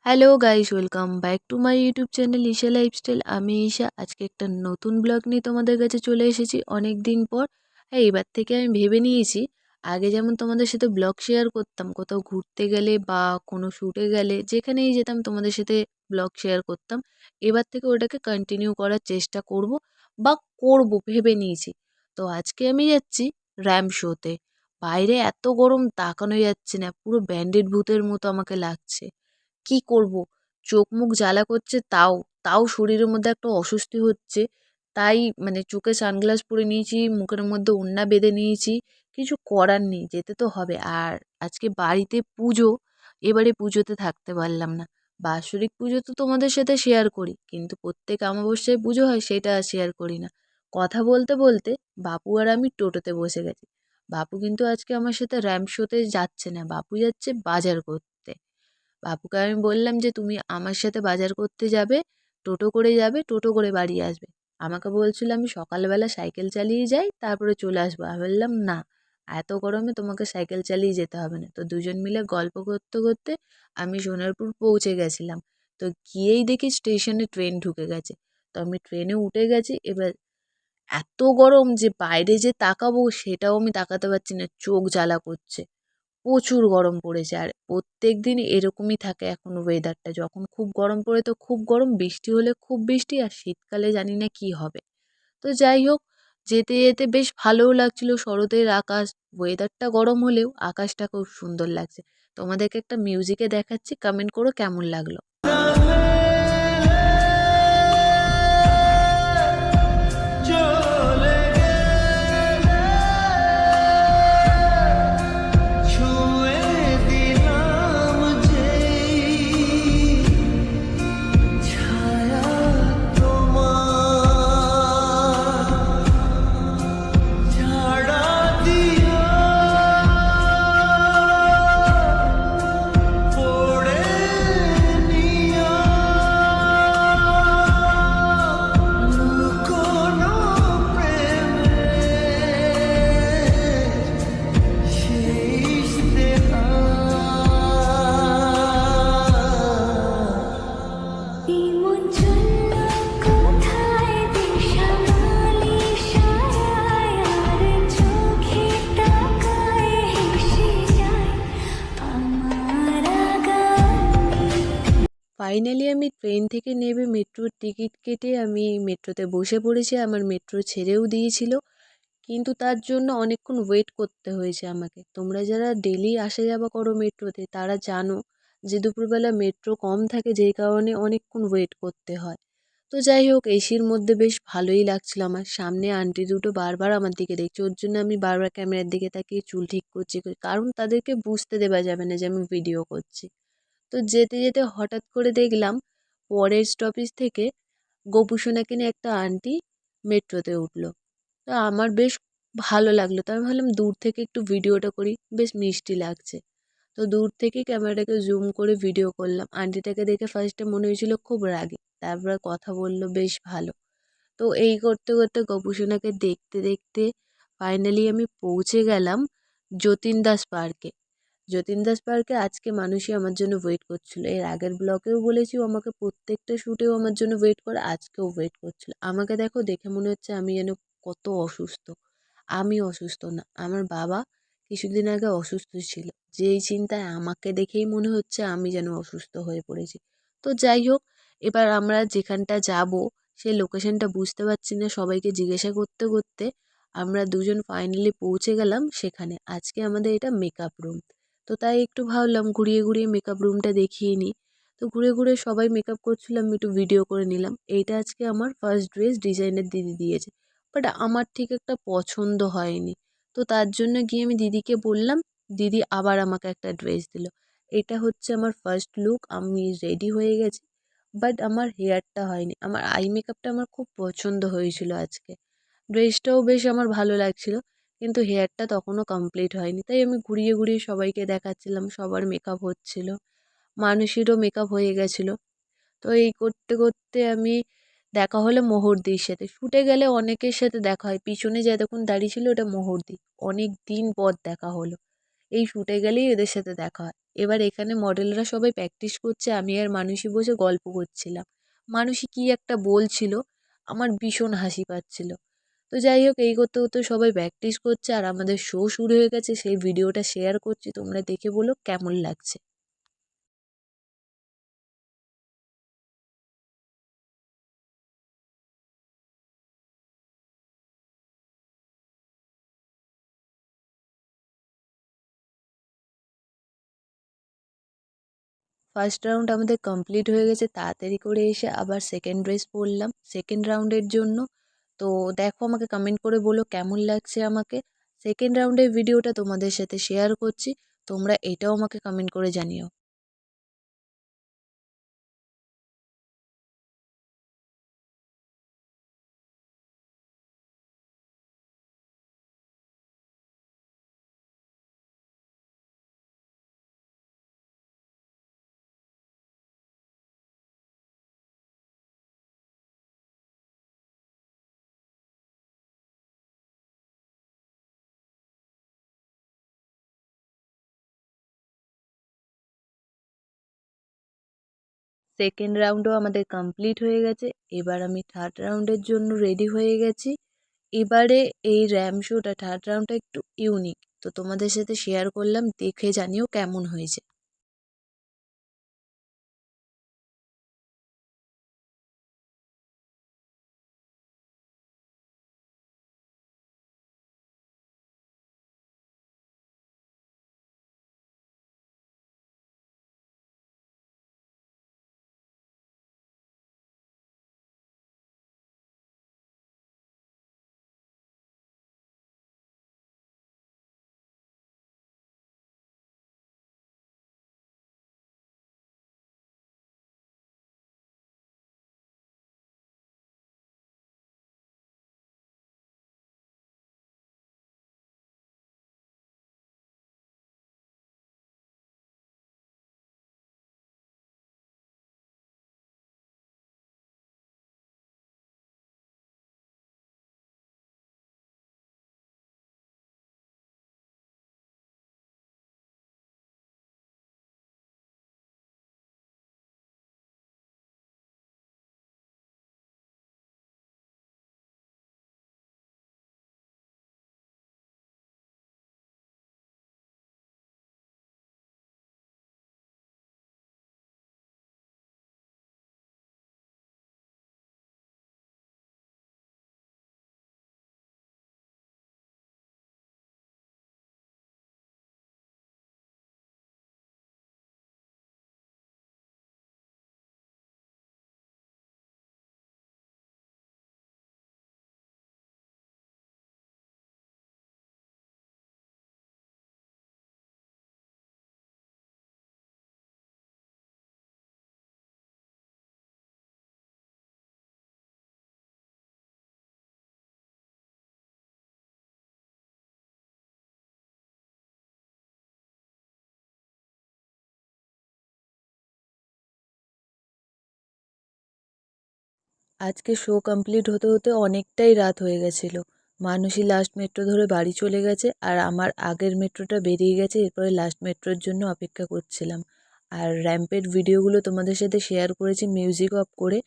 Hello guys, welcome back to my YouTube channel Isha lifestyle. আমি ঈশা। আজকে একটা নতুন ব্লগ নিয়ে তোমাদের কাছে চলে এসেছি অনেক দিন পর। হ্যাঁ, এবার থেকে আমি ভেবে নিয়েছি, আগে যেমন তোমাদের সাথে ব্লগ শেয়ার করতাম, কোথাও ঘুরতে গেলে বা কোনো শ্যুটে গেলে যেখানেই যেতাম তোমাদের সাথে ব্লগ শেয়ার করতাম, এবার থেকে ওটাকে কন্টিনিউ করার চেষ্টা করব বা করব ভেবে নিয়েছি। তো আজকে আমি যাচ্ছি র্যাম্প শোতে। বাইরে এত গরম তাকানো যাচ্ছে না, পুরো ব্যান্ডেড ভূতের মতো আমাকে লাগছে। কি করব? চোখ মুখ জ্বালা করছে, তাও তাও শরীরের মধ্যে একটা অস্বস্তি হচ্ছে। তাই চোখে সানগ্লাস পরে নিয়েছি, মুখের মধ্যে ওড়না বেঁধে নিয়েছি। কিছু করার নেই, যেতে তো হবে। আর আজকে বাড়িতে পুজো, এবারে পুজোতে থাকতে পারলাম না। বাৎসরিক পুজো তো তোমাদের সাথে শেয়ার করি, কিন্তু প্রত্যেক অমাবস্যায় পুজো হয় সেটা আর শেয়ার করি না। কথা বলতে বলতে বাপু আর আমি টোটোতে বসে গেছি। বাপু কিন্তু আজকে আমার সাথে র্যাম্প শোতে যাচ্ছে না, বাপু যাচ্ছে বাজার করতে। বাপুকে আমি বললাম যে, তুমি আমার সাথে বাজার করতে যাবে, টোটো করে যাবে, টোটো করে বাড়ি আসবে। আমাকে বলছিল আমি সকালবেলা সাইকেল চালিয়ে যাই, তারপরে চলে আসবো। আমি বললাম না, এত গরমে তোমাকে সাইকেল চালিয়ে যেতে হবে না। তো দুজন মিলে গল্প করতে করতে আমি সোনারপুর পৌঁছে গেছিলাম। তো গিয়েই দেখি স্টেশনে ট্রেন ঢুকে গেছে। তো আমি ট্রেনে উঠে গেছি। এবার এত গরম যে বাইরে যে তাকাবো সেটাও আমি তাকাতে পারছি না, চোখ জ্বালা করছে। প্রচুর গরম পড়েছে। আর প্রত্যেকদিন এরকমই থাকে এখন ওয়েদারটা। যখন খুব গরম পড়ে তো খুব গরম, বৃষ্টি হলে খুব বৃষ্টি, আর শীতকালে জানি না কি হবে। তো যাই হোক, যেতে যেতে বেশ ভালোও লাগছিল। শরতের আকাশ, ওয়েদারটা গরম হলেও আকাশটা খুব সুন্দর লাগছে। তোমাদেরকে একটা মিউজিকে দেখাচ্ছি, কমেন্ট করো কেমন লাগলো। ফাইনালি আমি ট্রেন থেকে নেমে মেট্রোর টিকিট কেটে আমি মেট্রোতে বসে পড়েছি। আমার মেট্রো ছেড়েও দিয়েছিল, কিন্তু তার জন্য অনেকক্ষণ ওয়েট করতে হয়েছে আমাকে। তোমরা যারা ডেলি আসা যাওয়া করো মেট্রোতে তারা জানো যে দুপুরবেলা মেট্রো কম থাকে, যেই কারণে অনেকক্ষণ ওয়েট করতে হয়। তো যাই হোক, এসির মধ্যে বেশ ভালোই লাগছিল আমার। সামনে আন্টি দুটো বারবার আমার দিকে দেখছে, ওর জন্য আমি বারবার ক্যামেরার দিকে তাকিয়ে চুল ঠিক করছি, কারণ তাদেরকে বুঝতে দেওয়া যাবে না যে আমি ভিডিও করছি। তো যেতে যেতে হঠাৎ করে দেখলাম পরের স্টপেজ থেকে গোপুসোনাকে নিয়ে একটা আন্টি মেট্রোতে উঠলো। তো আমার বেশ ভালো লাগলো। তো আমি ভাবলাম দূর থেকে একটু ভিডিওটা করি, বেশ মিষ্টি লাগছে। তো দূর থেকে ক্যামেরাটাকে জুম করে ভিডিও করলাম। আন্টিটাকে দেখে ফার্স্টে মনে হয়েছিল খুব রাগী, তারপরে কথা বললো বেশ ভালো। তো এই করতে করতে গোপুসোনাকে দেখতে দেখতে ফাইনালি আমি পৌঁছে গেলাম যতীন দাস পার্কে। যতীন দাস পার্কে আজকে মানুষই আমার জন্য ওয়েট করছিল। এর আগের ব্লগেও বলেছি ও আমাকে প্রত্যেকটা শ্যুটেও আমার জন্য ওয়েট করে, আজকেও ওয়েট করছিল। আমাকে দেখো, দেখে মনে হচ্ছে আমি যেন কত অসুস্থ। আমি অসুস্থ না, আমার বাবা কিছুদিন আগে অসুস্থ ছিল, যেই চিন্তায় আমাকে দেখেই মনে হচ্ছে আমি যেন অসুস্থ হয়ে পড়েছি। তো যাই হোক, এবার আমরা যেখানটা যাব সেই লোকেশনটা বুঝতে পারছি না, সবাইকে জিজ্ঞাসা করতে করতে আমরা দুজন ফাইনালি পৌঁছে গেলাম সেখানে। আজকে আমাদের এটা মেকআপ রুম। তো তাই একটু ভাবলাম ঘুরিয়ে ঘুরিয়ে মেকআপ রুমটা দেখিয়ে নিই। তো ঘুরে ঘুরে সবাই মেকআপ করছিলাম, আমি একটু ভিডিও করে নিলাম। এইটা আজকে আমার ফার্স্ট ড্রেস ডিজাইনের দিদি দিয়েছে, বাট আমার ঠিক একটা পছন্দ হয়নি। তো তার জন্য গিয়ে আমি দিদিকে বললাম, দিদি আবার আমাকে একটা ড্রেস দিল। এটা হচ্ছে আমার ফার্স্ট লুক, আমি রেডি হয়ে গেছি, বাট আমার হেয়ারটা হয়নি। আমার আই মেকআপটা আমার খুব পছন্দ হয়েছিল আজকে, ড্রেসটাও বেশ আমার ভালো লাগছিল, কিন্তু হেয়ারটা তখনও কমপ্লিট হয়নি। তাই আমি ঘুরিয়ে ঘুরিয়ে সবাইকে দেখাচ্ছিলাম, সবার মেকআপ হচ্ছিল, মানুষেরও মেকআপ হয়ে গেছিলো। তো এই করতে করতে আমি দেখা হলো মোহরদির সাথে। শ্যুটে গেলে অনেকের সাথে দেখা হয়, পিছনে যে এতক্ষণ দাঁড়িয়ে ছিল ওটা মোহরদি, অনেক দিন পর দেখা হলো। এই শ্যুটে গেলেই এদের সাথে দেখা হয়। এবার এখানে মডেলরা সবাই প্র্যাকটিস করছে, আমি আর মানুষী বসে গল্প করছিলাম। মানুষী কী একটা বলছিল, আমার ভীষণ হাসি পাচ্ছিল। তো যাই হোক, এই করতে করতে সবাই প্র্যাকটিস করছে আর আমাদের শো শুরু হয়ে গেছে। সেই ভিডিওটা শেয়ার করছি, তোমরা দেখে বলো কেমন লাগছে। ফার্স্ট রাউন্ড আমাদের কমপ্লিট হয়ে গেছে, তাড়াতাড়ি করে এসে আবার সেকেন্ড ড্রেস পরলাম সেকেন্ড রাউন্ডের জন্য। তো দেখো, আমাকে কমেন্ট করে বলো কেমন লাগছে আমাকে। সেকেন্ড রাউন্ডের ভিডিওটা তোমাদের সাথে শেয়ার করছি, তোমরা এটাও আমাকে কমেন্ট করে জানিও। সেকেন্ড রাউন্ডও আমাদের কমপ্লিট হয়ে গেছে। এবার আমি থার্ড রাউন্ডের জন্য রেডি হয়ে গেছি। এবারে এই র্যাম শোটা থার্ড রাউন্ডটা একটু ইউনিক, তো তোমাদের সাথে শেয়ার করলাম, দেখে জানিও কেমন হয়েছে। আজকে শো কমপ্লিট হতে হতে অনেকটাই রাত হয়ে গেছিলো। মানুষই লাস্ট মেট্রো ধরে বাড়ি চলে গেছে আর আমার আগের মেট্রোটা বেরিয়ে গেছে, এরপরে লাস্ট মেট্রোর জন্য অপেক্ষা করছিলাম। আর র্যাম্পের ভিডিওগুলো তোমাদের সাথে শেয়ার করেছি মিউজিক অফ করে,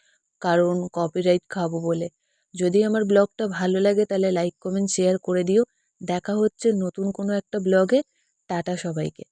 কারণ কপিরাইট খাবো বলে। যদি আমার ব্লগটা ভালো লাগে তাহলে লাইক কমেন্ট শেয়ার করে দিও। দেখা হচ্ছে নতুন কোনো একটা ব্লগে। টাটা সবাইকে।